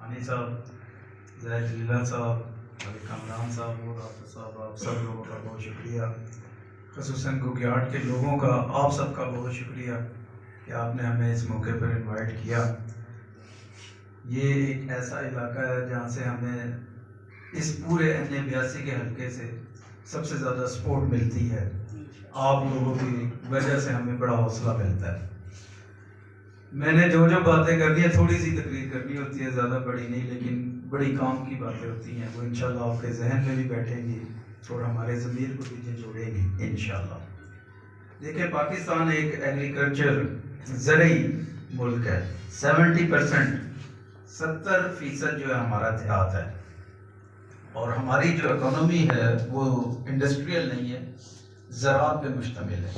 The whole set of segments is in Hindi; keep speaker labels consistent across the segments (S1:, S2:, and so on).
S1: हानी साहब, ज़ाहिद जलीला साहब, अली कामरान साहब और हाफिज़ साहब, आप सब लोगों का बहुत शुक्रिया। ख़ुसूसन गुगियाट के लोगों का, आप सबका बहुत शुक्रिया कि आपने हमें इस मौके पर इनवाइट किया। ये एक ऐसा इलाका है जहाँ से हमें इस पूरे NA82 के हल्के से सबसे ज़्यादा सपोर्ट मिलती है। आप लोगों की वजह से हमें बड़ा हौसला मिलता है। मैंने जो जो बातें करनी है, थोड़ी सी तकरीर करनी होती है, ज़्यादा बड़ी नहीं, लेकिन बड़ी काम की बातें होती हैं। वो इंशाल्लाह आपके जहन में भी बैठेंगी और हमारे ज़मीर को भी जोड़ेंगी इंशाल्लाह। देखिए, पाकिस्तान एक एग्रीकल्चर ज़रई मुल्क है। 70% 70% जो है हमारा देहात है, और हमारी जो इकोनॉमी है वो इंडस्ट्रियल नहीं है, ज़राअत पे मुश्तमिल है।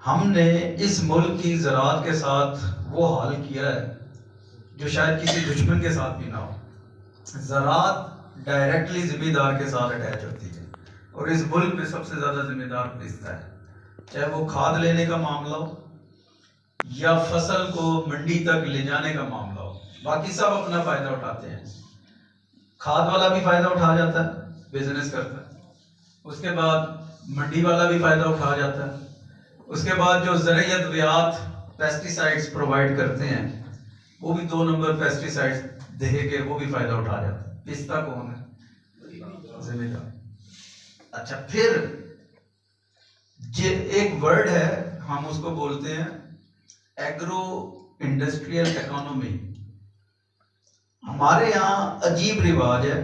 S1: हमने इस मुल्क की ज़राअत के साथ वो हाल किया है जो शायद किसी दुश्मन के साथ भी ना हो। ज़राअत डायरेक्टली ज़िम्मेदार के साथ अटैच होती है, और इस मुल्क में सबसे ज़्यादा ज़िम्मेदार फरिश्ता है। चाहे वो खाद लेने का मामला हो या फसल को मंडी तक ले जाने का मामला हो, बाकी सब अपना फ़ायदा उठाते हैं। खाद वाला भी फ़ायदा उठा जाता है, बिजनेस करता है। उसके बाद मंडी वाला भी फ़ायदा उठा जाता है। उसके बाद जो ज़रई अद्वियात पेस्टिसाइड्स प्रोवाइड करते हैं, वो भी 2 नंबर पेस्टिसाइड्स दे के वो भी फ़ायदा उठा जाता है। पिस्ता कौन है? ज़िम्मेदार। अच्छा, फिर ये एक वर्ड है, हम उसको बोलते हैं एग्रो इंडस्ट्रियल इकोनॉमी। हमारे यहाँ अजीब रिवाज है,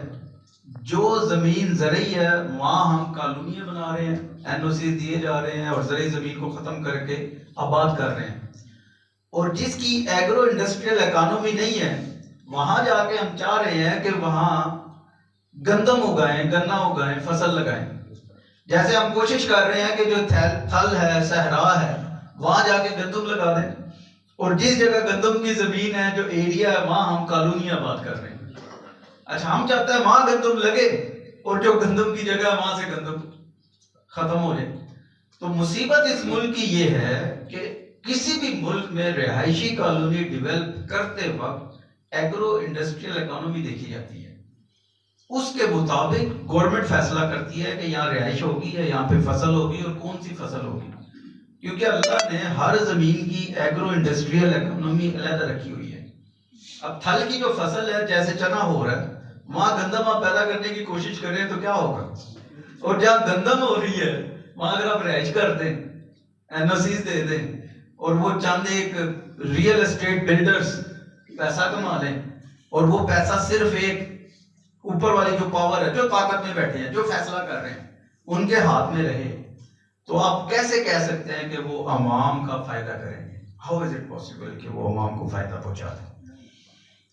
S1: जो ज़मीन ज़रई है वहाँ हम कॉलोनियाँ बना रहे हैं, NOC दिए जा रहे हैं और ज़रई ज़मीन को ख़त्म करके आबाद कर रहे हैं। और जिसकी एग्रो इंडस्ट्रियल इकोनॉमी नहीं है, वहाँ जाके हम चाह रहे हैं कि वहाँ गंदम उगाएं, गन्ना उगाएं, फसल लगाएं। जैसे हम कोशिश कर रहे हैं कि जो थल है, सहरा है, वहाँ जाके गंदम लगा दें, और जिस जगह गंदम की ज़मीन है, जो एरिया है, वहाँ हम कॉलोनियाँ आबाद कर रहे हैं। अच्छा, हम चाहते हैं वहां गंदम लगे और जो गंदम की जगह है वहां से गंदम खत्म हो जाए। तो मुसीबत इस मुल्क की ये है कि किसी भी मुल्क में रिहायशी कॉलोनी डेवलप करते वक्त एग्रो इंडस्ट्रियल इकोनॉमी देखी जाती है। उसके मुताबिक गवर्नमेंट फैसला करती है कि यहाँ रिहाइश होगी या यहाँ पे फसल होगी और कौन सी फसल होगी, क्योंकि अल्लाह ने हर जमीन की एग्रो इंडस्ट्रियल इकोनॉमी अलग रखी हुई है। अब थल की जो फसल है, जैसे चना हो रहा है, वहां गंदम आप पैदा करने की कोशिश करें तो क्या होगा, और जहाँ गंदम हो रही है वहां अगर आप रिहाइश कर दें, NOCs दे दें, और वो चंद एक रियल एस्टेट बिल्डर्स पैसा कमा लें, और वो पैसा सिर्फ एक ऊपर वाली जो पावर है, जो ताकत में बैठे हैं, जो फैसला कर रहे हैं, उनके हाथ में रहे, तो आप कैसे कह सकते हैं कि वो अवाम का फायदा करेंगे? हाउ इज इट पॉसिबल कि वो अवाम को फायदा पहुंचा दें?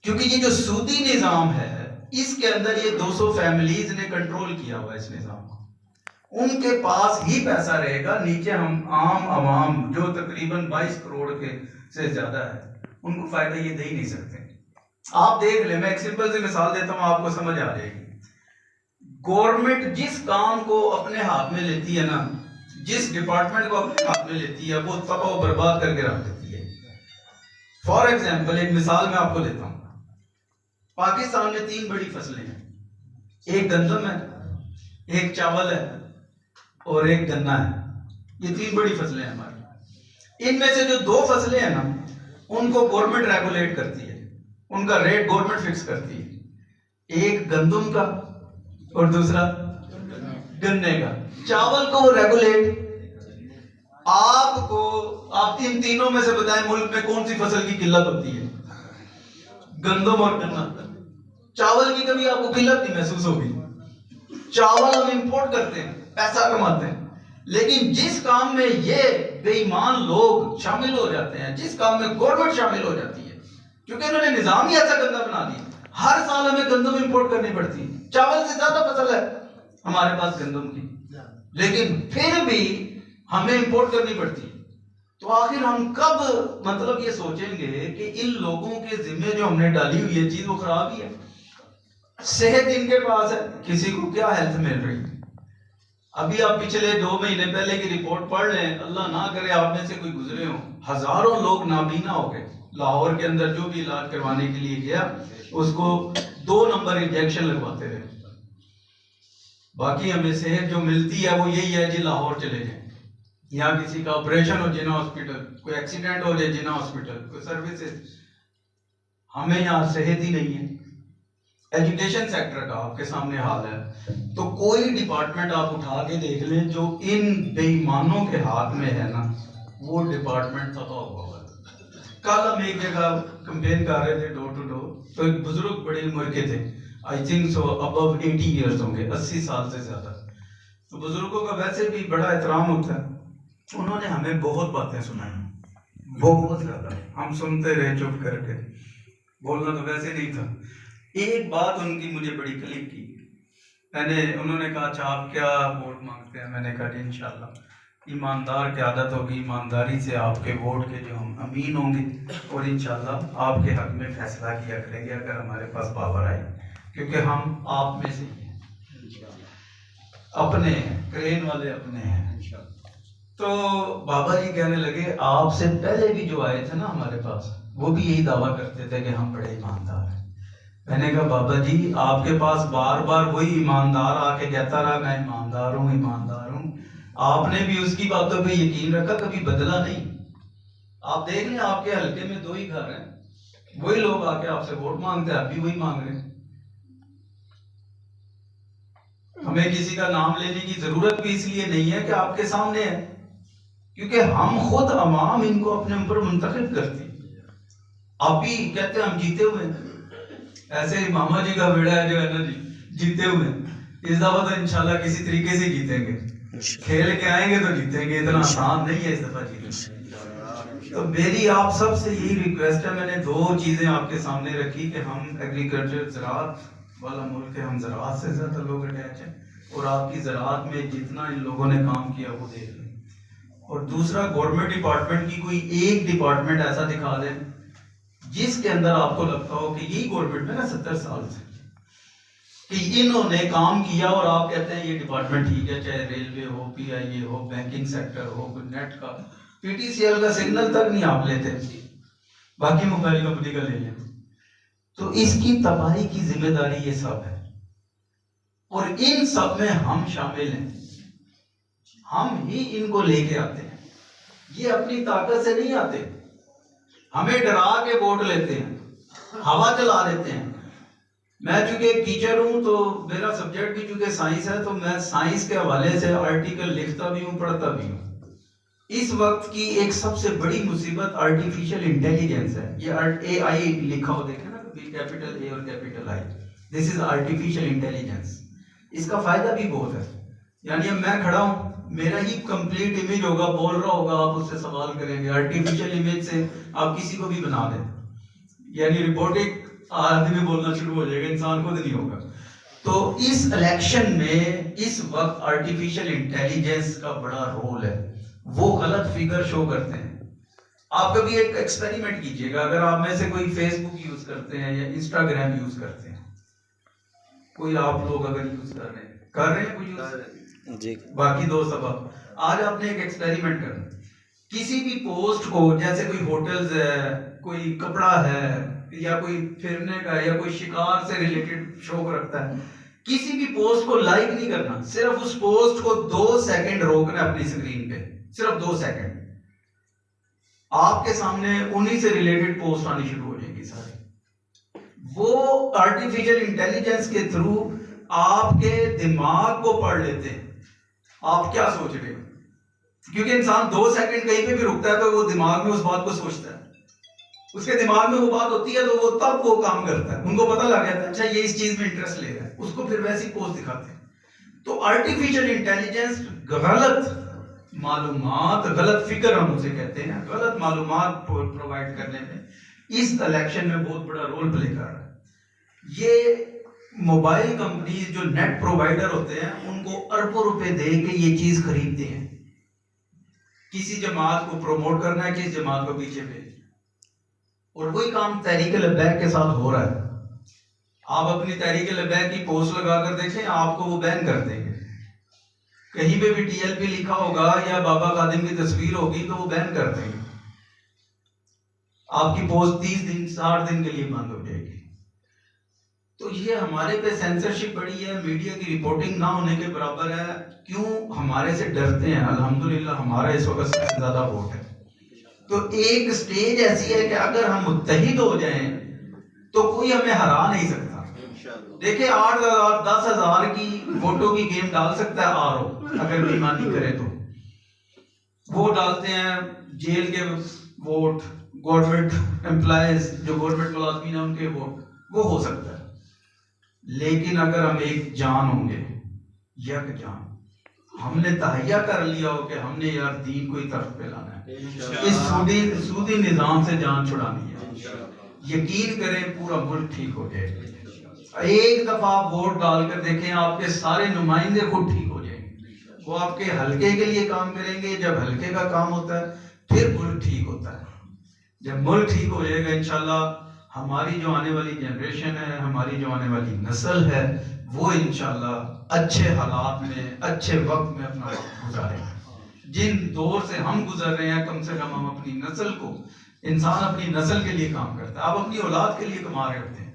S1: क्योंकि ये जो सूदी निजाम है, इसके अंदर ये 200 फैमिलीज ने कंट्रोल किया हुआ है इस निजाम को। उनके पास ही पैसा रहेगा, नीचे हम आम अवाम जो तकरीबन 22 करोड़ के से ज्यादा है, उनको फायदा ये दे ही नहीं सकते। आप देख ले, मैं एक सिंपल सी मिसाल देता हूं, आपको समझ आ जाएगी। गवर्नमेंट जिस काम को अपने हाथ में लेती है ना, जिस डिपार्टमेंट को अपने हाथ में लेती है, वो तबाह बर्बाद करके रख देती है। फॉर एग्जाम्पल, एक मिसाल मैं आपको देता हूं। पाकिस्तान में 3 बड़ी फसलें हैं, एक गंदम है, एक चावल है और एक गन्ना है। ये 3 बड़ी फसलें हैं हमारी। इनमें से जो 2 फसलें हैं ना, उनको गवर्नमेंट रेगुलेट करती है, उनका रेट गवर्नमेंट फिक्स करती है। एक गंदम का और दूसरा गन्ने का। चावल को वो रेगुलेट, आप इन तीनों में से बताएं मुल्क में कौन सी फसल की किल्लत होती है? गंदम और गन्ना। चावल की कभी आपको किल्लत नहीं महसूस होगी। चावल हम इंपोर्ट करते हैं, पैसा कमाते हैं, लेकिन जिस काम में ये बेईमान लोग शामिल हो जाते हैं, जिस काम में गवर्नमेंट शामिल हो जाती है, क्योंकि इन्होंने निजाम ही ऐसा गंदा बना दिया, हर साल हमें गंदम इंपोर्ट करनी पड़ती है। चावल से ज्यादा फसल है हमारे पास गंदम की, लेकिन फिर भी हमें इंपोर्ट करनी पड़ती है। तो आखिर हम कब मतलब ये सोचेंगे कि इन लोगों के जिम्मे जो हमने डाली हुई है चीज वो खराब ही है? सेहत इनके पास है, किसी को क्या हेल्थ मिल रही है? अभी आप पिछले 2 महीने पहले की रिपोर्ट पढ़ लें, अल्लाह ना करे आप में से कोई गुजरे हो, हजारों लोग नाबीना हो गए। लाहौर के अंदर जो भी इलाज करवाने के लिए गया उसको 2 नंबर इंजेक्शन लगवाते रहे। बाकी हमें सेहत जो मिलती है वो यही है जी, लाहौर चले जाएं, यहाँ किसी का ऑपरेशन हो जिन्ना हॉस्पिटल, कोई एक्सीडेंट हो जाए जिन्ना हॉस्पिटल, कोई सर्विसेज। हमें यहाँ सेहत ही नहीं है। एजुकेशन सेक्टर का आपके सामने हाल है, तो कोई डिपार्टमेंट आप उठा के देख लें जो इन बेईमानों के हाथ में है ना, वो डिपार्टमेंट तबाह हुआ है। कल हम एक जगह कंपेन कर रहे थे डोर टू डोर, तो एक बुजुर्ग बड़ी उम्र के थे, I think so above 80 years होंगे, 80 साल से ज्यादा। तो बुजुर्गों का वैसे भी बड़ा एहतराम होता है। उन्होंने हमें बहुत बातें सुनाई, बहुत ज्यादा, हम सुनते रहे चुप करके, बोलना तो वैसे नहीं था। एक बात उनकी मुझे बड़ी क्लिक की, उन्होंने कहा अच्छा आप क्या वोट मांगते हैं? मैंने कहा इंशाल्लाह ईमानदार की आदत होगी, ईमानदारी से आपके वोट के जो हम अमीन होंगे और इंशाल्लाह आपके हक में फैसला किया करेंगे अगर हमारे पास पावर आई, क्योंकि हम आप में से अपने हैं, क्रेन वाले अपने हैं। तो बाबा जी कहने लगे आपसे पहले भी जो आए थे ना हमारे पास, वो भी यही दावा करते थे कि हम बड़े ईमानदार हैं। मैंने कहा बाबा जी आपके पास बार बार वही ईमानदार आके कहता रहा मैं ईमानदार हूँ, ईमानदार हूँ, आपने भी उसकी बातों पे यकीन रखा, कभी बदला नहीं। आप देख लें आपके हल्के में 2 ही घर हैं, वही लोग आके आपसे वोट मांगते हैं, आप भी वही मांग रहे हैं। हमें किसी का नाम लेने की जरूरत भी इसलिए नहीं है कि आपके सामने है, क्योंकि हम खुद अवाम इनको अपने ऊपर मुंतखब करती। आप भी कहते हैं हम जीते हुए हैं, ऐसे ही मामा जी का बेड़ा है जो है ना जी, जीते हुए हैं। इस दफा तो इंशाल्लाह किसी तरीके से जीतेंगे, खेल के आएंगे तो जीतेंगे, इतना आसान नहीं है इस दफा जीतना। तो मेरी आप सब से यही रिक्वेस्ट है, मैंने 2 चीजें आपके सामने रखी कि हम एग्रीकल्चर ज़राअत वाला मुल्क है, हम ज़राअत से ज्यादा लोग अटैच हैं, और आपकी ज़राअत में जितना इन लोगों ने काम किया वो देख लें। और दूसरा, गवर्नमेंट डिपार्टमेंट की कोई एक डिपार्टमेंट ऐसा दिखा दें जिसके अंदर आपको लगता हो कि यही गवर्नमेंट में ना 70 साल से कि इन्होंने काम किया, और आप कहते हैं ये डिपार्टमेंट ठीक है, चाहे रेलवे हो, PIA हो, बैंकिंग सेक्टर हो, नेट का, PTCL का सिग्नल तक नहीं आप लेते, बाकी मोबाइल कंपनी का ले लें। तो इसकी तबाही की जिम्मेदारी ये सब है, और इन सब में हम शामिल हैं, हम ही इनको लेके आते हैं, ये अपनी ताकत से नहीं आते, हमें डरा के वोट लेते हैं, हवा चला देते हैं। मैं चूंकि एक टीचर हूं तो मेरा सब्जेक्ट भी चूंकि साइंस है, तो मैं साइंस के हवाले से आर्टिकल लिखता भी हूं, पढ़ता भी हूं। इस वक्त की एक सबसे बड़ी मुसीबत आर्टिफिशियल इंटेलिजेंस है। ये AI लिखा हो देखे ना, कैपिटल A और capital I, this is artificial intelligence. इसका फायदा भी बहुत है, यानी अब मैं खड़ा हूं, मेरा ही कंप्लीट इमेज होगा, बोल रहा होगा, आप उससे सवाल करेंगे, आर्टिफिशियल इमेज से आप किसी को भी बना दें, यानी रिपोर्टिंग आदमी बोलना शुरू हो जाएगा, इंसान खुद नहीं होगा। तो इस इलेक्शन में इस वक्त आर्टिफिशियल इंटेलिजेंस का बड़ा रोल है, वो गलत फिगर शो करते हैं। आप कभी एक एक्सपेरिमेंट कीजिएगा, अगर आप में से कोई फेसबुक यूज करते हैं या इंस्टाग्राम यूज करते हैं, कोई आप लोग अगर यूज कर रहे हैं कोई यूज जी, बाकी दोस्त अब आज आपने एक एक्सपेरिमेंट करना, किसी भी पोस्ट को, जैसे कोई होटल्स है, कोई कपड़ा है, या कोई फिरने का, या कोई शिकार से रिलेटेड शौक रखता है, किसी भी पोस्ट को लाइक नहीं करना, सिर्फ उस पोस्ट को 2 सेकंड रोकना अपनी स्क्रीन पे, सिर्फ 2 सेकंड, आपके सामने उन्हीं से रिलेटेड पोस्ट आनी शुरू हो जाएगी सारी। वो आर्टिफिशियल इंटेलिजेंस के थ्रू आपके दिमाग को पढ़ लेते हैं, आप क्या सोच रहे हो, क्योंकि इंसान 2 सेकंड कहीं पे भी रुकता है तो वो दिमाग में उस बात को सोचता है, उसके दिमाग में वो बात होती है तो वो तब वो काम करता है, उनको पता लग जाता है अच्छा ये इस चीज में इंटरेस्ट ले रहा है, उसको फिर वैसी पोस्ट दिखाते हैं। तो आर्टिफिशियल इंटेलिजेंस गलत मालूमात, गलत फिक्र हम उसे कहते हैं, गलत मालूमात प्रोवाइड करने में इस इलेक्शन में बहुत बड़ा रोल प्ले कर रहा है। ये मोबाइल कंपनी जो नेट प्रोवाइडर होते हैं उनको अरबों रुपए दे के ये चीज खरीदते हैं, किसी जमात को प्रमोट करना है, किस जमात को पीछे भेजना, और वही काम तहरीक लब्बैक के साथ हो रहा है। आप अपनी तहरीक लब्बैक की पोस्ट लगाकर देखें, आपको वो बैन कर देंगे, कहीं पे भी TLP लिखा होगा या बाबा खादिम की तस्वीर होगी तो वो बैन कर देंगे। आपकी पोस्ट 30 दिन 60 दिन के लिए बंद हो जाएगी। तो ये हमारे पे सेंसरशिप बड़ी है, मीडिया की रिपोर्टिंग ना होने के बराबर है। क्यों हमारे से डरते हैं? अल्हम्दुलिल्लाह हमारा इस वक्त सबसे ज्यादा वोट है। तो एक स्टेज ऐसी है कि अगर हम मुत्तहिद हो जाएं तो कोई हमें हरा नहीं सकता। देखिए 8,000 10,000 की वोटों की गेम डाल सकता है आरओ, अगर बेईमानी करे तो वो डालते हैं। जेल के वोट, गवर्नमेंट एम्प्लॉयज जो गवर्नमेंट मुलाजमीन है उनके वोट, वो हो सकता है। लेकिन अगर हम एक जान होंगे, यक जान, हमने तहैया कर लिया हो कि हमने यार दीन को ही तरफ पे लाना है, इस सूदी निजाम से जान छुड़ानी है, यकीन करें पूरा मुल्क ठीक हो जाएगा। एक दफा आप वोट डालकर देखें, आपके सारे नुमाइंदे खुद ठीक हो जाएंगे। वो आपके हलके के लिए काम करेंगे। जब हलके का काम होता है फिर मुल्क ठीक होता है। जब मुल्क ठीक हो जाएगा इंशाल्लाह हमारी जो आने वाली जनरेशन है, हमारी जो आने वाली नस्ल है, वो इंशाल्लाह अच्छे हालात में, अच्छे वक्त में अपना वक्त गुजारेगा। जिन दौर से हम गुजर रहे हैं, कम से कम हम अपनी नस्ल को, इंसान अपनी नस्ल के लिए काम करता है। आप अपनी औलाद के लिए कमा रहे होते हैं।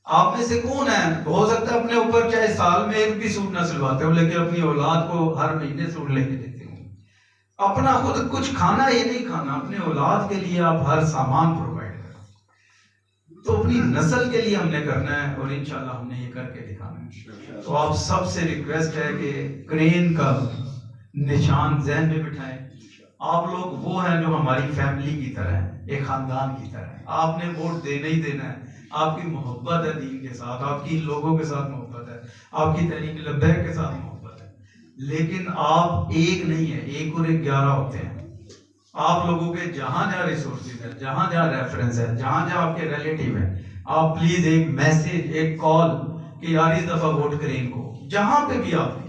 S1: आप में से कौन है, हो सकता है अपने ऊपर चाहे साल में एक भी सूट ना सिलवाते हो, लेकिन अपनी औलाद को हर महीने सूट लेके देते हो। अपना खुद कुछ खाना ये नहीं खाना, अपने औलाद के लिए आप हर सामान प्रोवाइड करो। तो अपनी नस्ल के लिए हमने करना है और इंशाल्लाह हमने ये करके दिखाना है। तो आप सबसे रिक्वेस्ट है कि क्रेन का निशान ज़हन में बिठाएं। आप लोग वो हैं जो हमारी फैमिली की तरह है, एक खानदान की तरह है। आपने वोट देना ही देना है। आपकी मोहब्बत है दीन के साथ, आपकी लोगों के साथ मोहब्बत है, आपकी तहरीक लब्बैक के साथ मोहब्बत है। लेकिन आप एक नहीं है, 1 और 1 11 होते हैं। आप लोगों के जहां जहां रिसोर्सेज है, जहां जहां रेफरेंस है, जहां जहां आपके रिलेटिव है, आप प्लीज एक मैसेज, एक कॉल कि यार इस दफा वोट करें इनको। जहां पे भी आप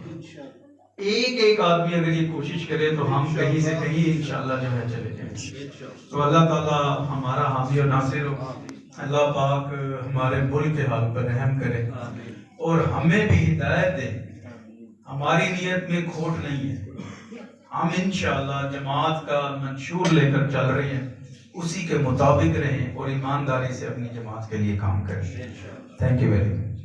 S1: एक आदमी अगर ये कोशिश करे तो हम कहीं से कहीं इंशाल्लाह जो है चले जाएंगे। तो अल्लाह ताला हमारा हामी और नासिर हो। अल्लाह पाक हमारे मुल्क के हाल पर रहम करे और हमें भी हिदायत दे। हमारी नीयत में खोट नहीं है। हम इंशाअल्लाह जमात का मंशूर लेकर चल रहे हैं, उसी के मुताबिक रहें और ईमानदारी से अपनी जमात के लिए काम करें। Thank you very much.